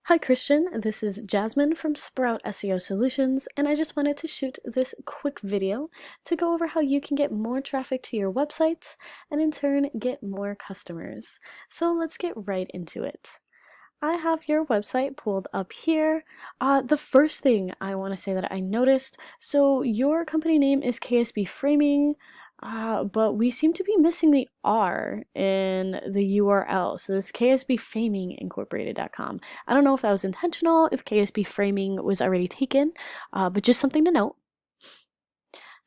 Hi Christian, this is Jasmine from Sprout SEO Solutions, and I just wanted to shoot this quick video to go over how you can get more traffic to your websites and in turn get more customers. So let's get right into it. I have your website pulled up here. The first thing I want to say that I noticed, so your company name is KSB Framing, but we seem to be missing the R in the URL. So it's ksbframing.incorporated.com. I don't know if that was intentional, if KSB Framing was already taken, but just something to note.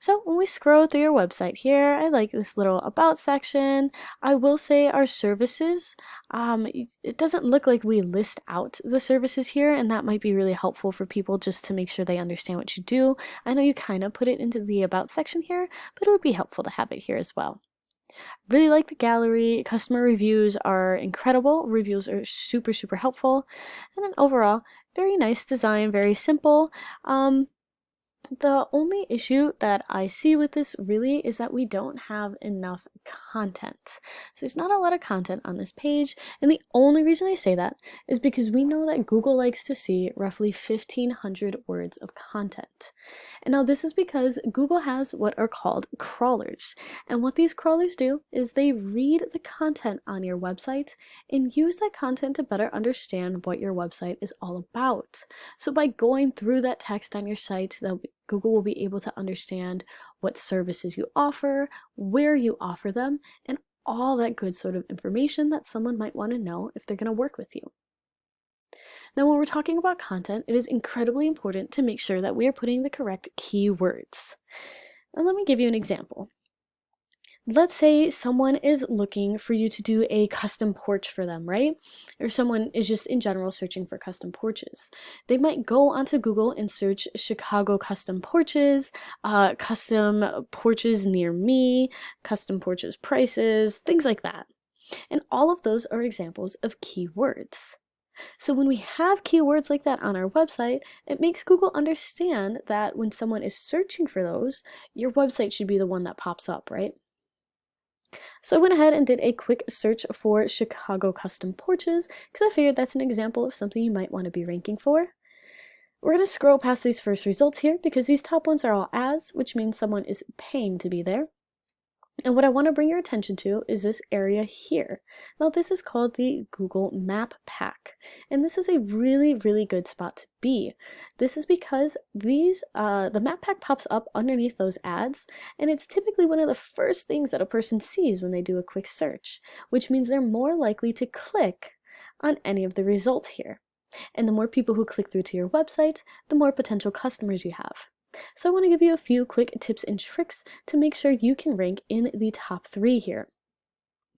So when we scroll through your website here, I like this little about section. I will say our services, it doesn't look like we list out the services here, and that might be really helpful for people just to make sure they understand what you do. I know you kind of put it into the about section here, but it would be helpful to have it here as well. Really like the gallery. Customer reviews are incredible. Reviews are super, super helpful. And then overall, very nice design, very simple. The only issue that I see with this really is that we don't have enough content. So there's not a lot of content on this page, and the only reason I say that is because we know that Google likes to see roughly 1,500 words of content. And now this is because Google has what are called crawlers. And what these crawlers do is they read the content on your website and use that content to better understand what your website is all about. So by going through that text on your site, Google will be able to understand what services you offer, where you offer them, and all that good sort of information that someone might want to know if they're going to work with you. Now, when we're talking about content, it is incredibly important to make sure that we are putting the correct keywords. And let me give you an example. Let's say someone is looking for you to do a custom porch for them, right? Or someone is just in general searching for custom porches. They might go onto Google and search Chicago custom porches, custom porches near me, custom porches prices, things like that. And all of those are examples of keywords. So when we have keywords like that on our website, it makes Google understand that when someone is searching for those, your website should be the one that pops up, right? So I went ahead and did a quick search for Chicago custom porches because I figured that's an example of something you might want to be ranking for. We're going to scroll past these first results here because these top ones are all ads, which means someone is paying to be there. And what I want to bring your attention to is this area here. Now this is called the Google Map Pack, and this is a really, really good spot to be. This is because the Map Pack pops up underneath those ads, and it's typically one of the first things that a person sees when they do a quick search, which means they're more likely to click on any of the results here. And the more people who click through to your website, the more potential customers you have. So I want to give you a few quick tips and tricks to make sure you can rank in the top 3 here.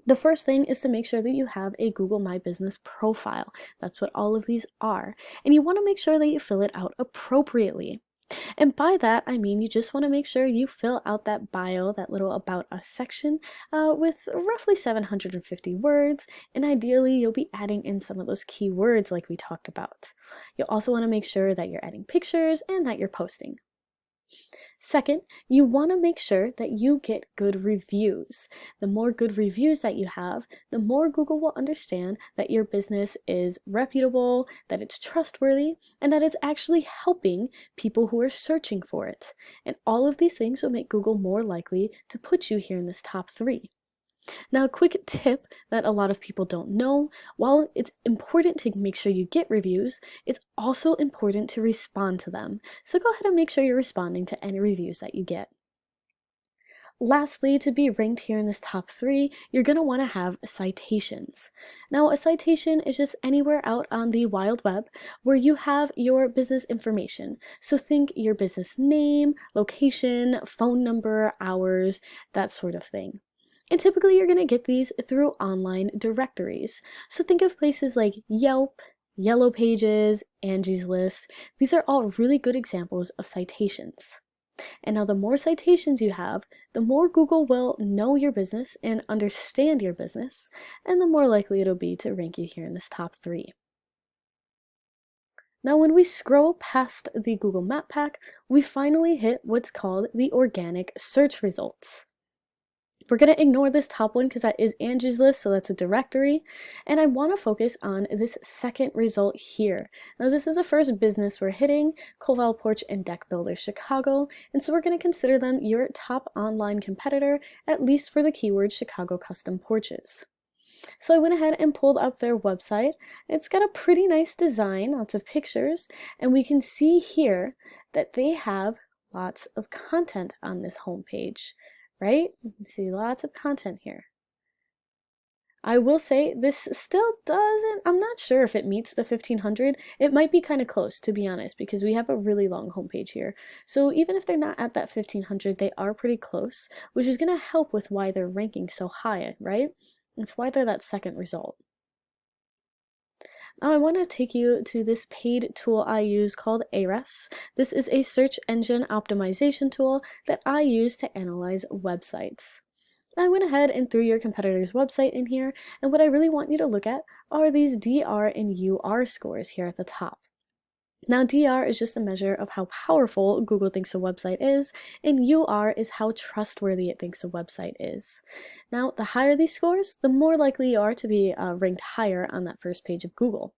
The first thing is to make sure that you have a Google My Business profile. That's what all of these are. And you want to make sure that you fill it out appropriately. And by that, I mean you just want to make sure you fill out that bio, that little About Us section, with roughly 750 words, and ideally you'll be adding in some of those keywords like we talked about. You'll also want to make sure that you're adding pictures and that you're posting. Second, you want to make sure that you get good reviews. The more good reviews that you have, the more Google will understand that your business is reputable, that it's trustworthy, and that it's actually helping people who are searching for it. And all of these things will make Google more likely to put you here in this top 3. Now, a quick tip that a lot of people don't know, while it's important to make sure you get reviews, it's also important to respond to them. So go ahead and make sure you're responding to any reviews that you get. Lastly, to be ranked here in this top 3, you're going to want to have citations. Now, a citation is just anywhere out on the wild web where you have your business information. So think your business name, location, phone number, hours, that sort of thing. And typically you're going to get these through online directories. So think of places like Yelp, Yellow Pages, Angie's List. These are all really good examples of citations. And now the more citations you have, the more Google will know your business and understand your business, and the more likely it'll be to rank you here in this top 3. Now when we scroll past the Google Map Pack, we finally hit what's called the organic search results. We're going to ignore this top one because that is Angie's list, so that's a directory. And I want to focus on this second result here. Now, this is the first business we're hitting, Koval Porch and Deck Builder Chicago, and so we're going to consider them your top online competitor, at least for the keyword Chicago Custom Porches. So I went ahead and pulled up their website. It's got a pretty nice design, lots of pictures, and we can see here that they have lots of content on this homepage, right? You can see lots of content here. I will say this still doesn't, I'm not sure if it meets the 1500. It might be kind of close, to be honest, because we have a really long homepage here. So even if they're not at that 1500, they are pretty close, which is going to help with why they're ranking so high, right? That's why they're that second result. Now I want to take you to this paid tool I use called Ahrefs. This is a search engine optimization tool that I use to analyze websites. I went ahead and threw your competitor's website in here, and what I really want you to look at are these DR and UR scores here at the top. Now, DR is just a measure of how powerful Google thinks a website is, and UR is how trustworthy it thinks a website is. Now, the higher these scores, the more likely you are to be ranked higher on that first page of Google.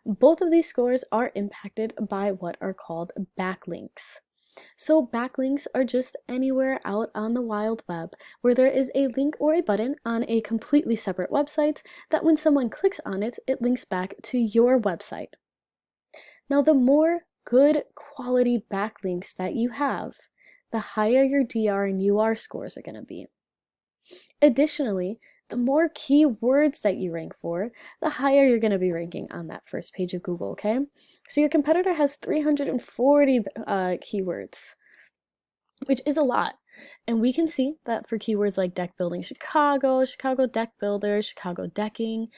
Both of these scores are impacted by what are called backlinks. So backlinks are just anywhere out on the wild web where there is a link or a button on a completely separate website that when someone clicks on it, it links back to your website. Now, the more good quality backlinks that you have, the higher your DR and UR scores are going to be. Additionally, the more keywords that you rank for, the higher you're going to be ranking on that first page of Google, okay? So your competitor has 340 keywords, which is a lot. And we can see that for keywords like deck building Chicago, Chicago deck builder, Chicago decking,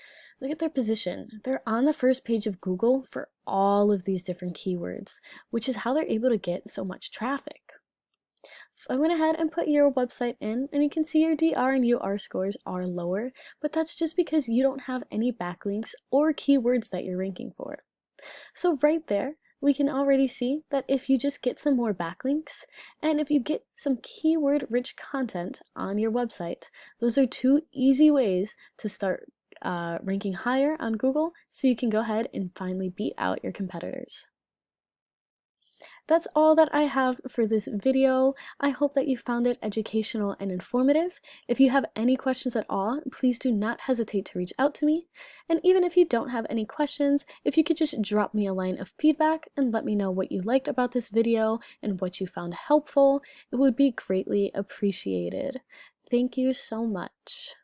look at their position. They're on the first page of Google for all of these different keywords, which is how they're able to get so much traffic. I went ahead and put your website in, and you can see your DR and UR scores are lower, but that's just because you don't have any backlinks or keywords that you're ranking for. So right there, we can already see that if you just get some more backlinks, and if you get some keyword-rich content on your website, those are two easy ways to start ranking higher on Google, so you can go ahead and finally beat out your competitors. That's all that I have for this video. I hope that you found it educational and informative. If you have any questions at all, please do not hesitate to reach out to me. And even if you don't have any questions, if you could just drop me a line of feedback and let me know what you liked about this video and what you found helpful, it would be greatly appreciated. Thank you so much.